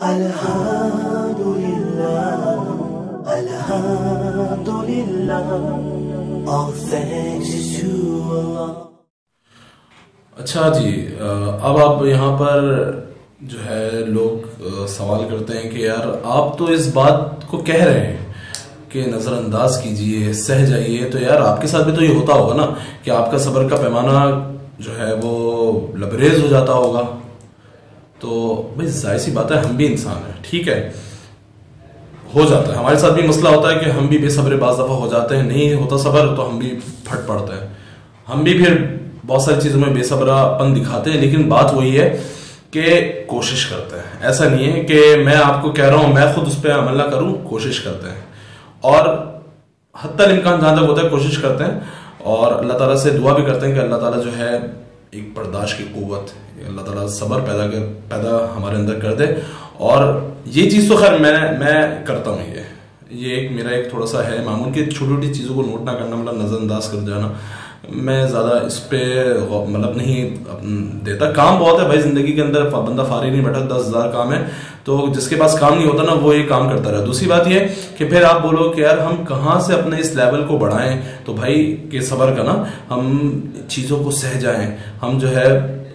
Alhamdulillah, Alhamdulillah, all thanks is to Allah. अच्छा जी, अब आप यहाँ पर जो है लोग सवाल करते हैं कि यार आप तो इस बात को कह रहे हैं कि नज़रअंदाज कीजिए, सह जाइए, तो यार आपके साथ भी तो ये होता होगा ना कि आपका सब्र का पैमाना जो है वो लबरेज हो जाता होगा। तो भाई जाहिर सी बात है, हम भी इंसान हैं, ठीक है, हो जाता है, हमारे साथ भी मसला होता है कि हम भी बेसब्र बाज़ दफ़ा हो जाते हैं, नहीं होता सब्र तो हम भी फट पड़ते हैं, हम भी फिर बहुत सारी चीज़ों में बेसब्रापन दिखाते हैं। लेकिन बात वही है कि कोशिश करते हैं, ऐसा नहीं है कि मैं आपको कह रहा हूँ मैं खुद उस पर अमल ना करूँ, कोशिश करते हैं और हत्ता इम्कान जहाँ तक होता है कोशिश करते हैं और अल्लाह ताला से दुआ भी करते हैं कि अल्लाह ताला जो है एक बर्दाश्त की कुव्वत, अल्लाह ताला सब्र पैदा हमारे अंदर कर दे। और ये चीज़ तो खैर मैं करता हूँ, ये एक मेरा एक थोड़ा सा है मामूल की छोटी छोटी चीज़ों को नोट ना करना, मतलब नज़रअंदाज कर जाना, मैं ज़्यादा इस पे मतलब नहीं देता। काम बहुत है भाई ज़िंदगी के अंदर, बंदा फारिग नहीं बैठा, 10,000 काम है, तो जिसके पास काम नहीं होता ना वो ये काम करता रहा। दूसरी बात ये कि फिर आप बोलो कि यार हम कहाँ से अपने इस लेवल को बढ़ाएं, तो भाई के सब्र का ना, हम चीज़ों को सह जाएं, हम जो है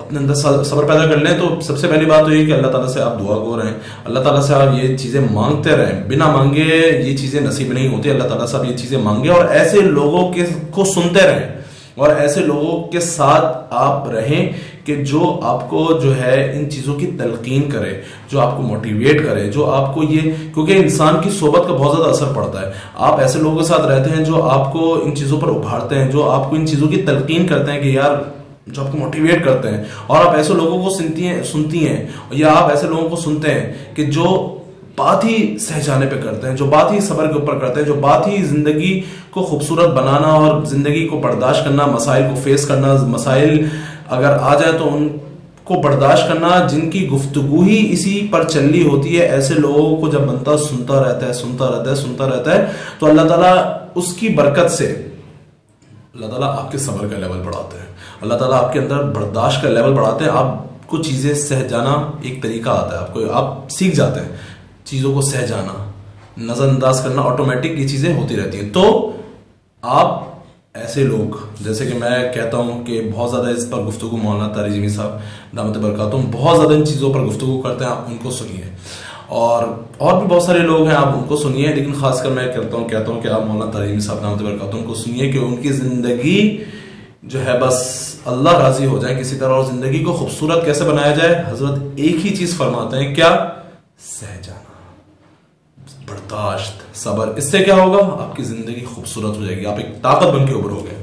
अपने अंदर सब्र पैदा कर लें। तो सबसे पहली बात तो ये कि अल्लाह ताला से आप दुआ गो रहें, अल्लाह ताला से आप ये चीज़ें मांगते रहें, बिना मांगे ये चीज़ें नसीब नहीं होती। अल्लाह ताला से आप ये चीज़ें मांगे और ऐसे लोगों को सुनते रहें और ऐसे लोगों के साथ आप रहें कि जो आपको जो है इन चीज़ों की तलकीन करे, जो आपको मोटिवेट करे, जो आपको ये, क्योंकि इंसान की सोबत का बहुत ज़्यादा असर पड़ता है। आप ऐसे लोगों के साथ रहते हैं जो आपको इन चीज़ों पर उभारते हैं, जो आपको इन चीज़ों की तलकीन करते हैं कि यार, जो आपको मोटिवेट करते हैं, और आप ऐसे लोगों को सुनती हैं या आप ऐसे लोगों को सुनते हैं कि जो बात ही सह जाने पे करते हैं, जो बात ही सब्र के ऊपर करते हैं, जो बात ही जिंदगी को खूबसूरत बनाना और जिंदगी को बर्दाश्त करना, मसाइल को फेस करना, मसाइल अगर आ जाए तो उनको बर्दाश्त करना, जिनकी गुफ्तगू ही इसी पर चलनी होती है, ऐसे लोगों को जब बनता सुनता रहता है तो अल्लाह ताला उसकी बरकत से अल्लाह ताला आपके सब्र का लेवल बढ़ाते हैं, अल्लाह ताला आपके अंदर बर्दाश्त का लेवल बढ़ाते हैं। आपको चीज़ें सह जाना एक तरीका आता है, आपको आप सीख जाते हैं चीज़ों को सह जाना, नज़रअंदाज करना, ऑटोमेटिक ये चीज़ें होती रहती हैं। तो आप ऐसे लोग, जैसे कि मैं कहता हूँ कि बहुत ज़्यादा इस पर गुफ्तगू मौलाना तारिज़मी साहब दामत बरकातुहूम बहुत ज़्यादा इन चीज़ों पर गुफ्तगू करते हैं, आप उनको सुनिए। और भी बहुत सारे लोग हैं, आप उनको सुनिए, लेकिन खासकर मैं कहता हूँ कि आप मौलाना तारिज़मी साहब दामत बरकातुहूम को सुनिए कि उनकी ज़िंदगी जो है बस अल्लाह राज़ी हो जाए किसी तरह, और ज़िंदगी को खूबसूरत कैसे बनाया जाए। हज़रत एक ही चीज़ फरमाते हैं, क्या? सह जाना, बर्दाश्त, सब्र। इससे क्या होगा? आपकी ज़िंदगी खूबसूरत हो जाएगी, आप एक ताकत बन के उभरोगे।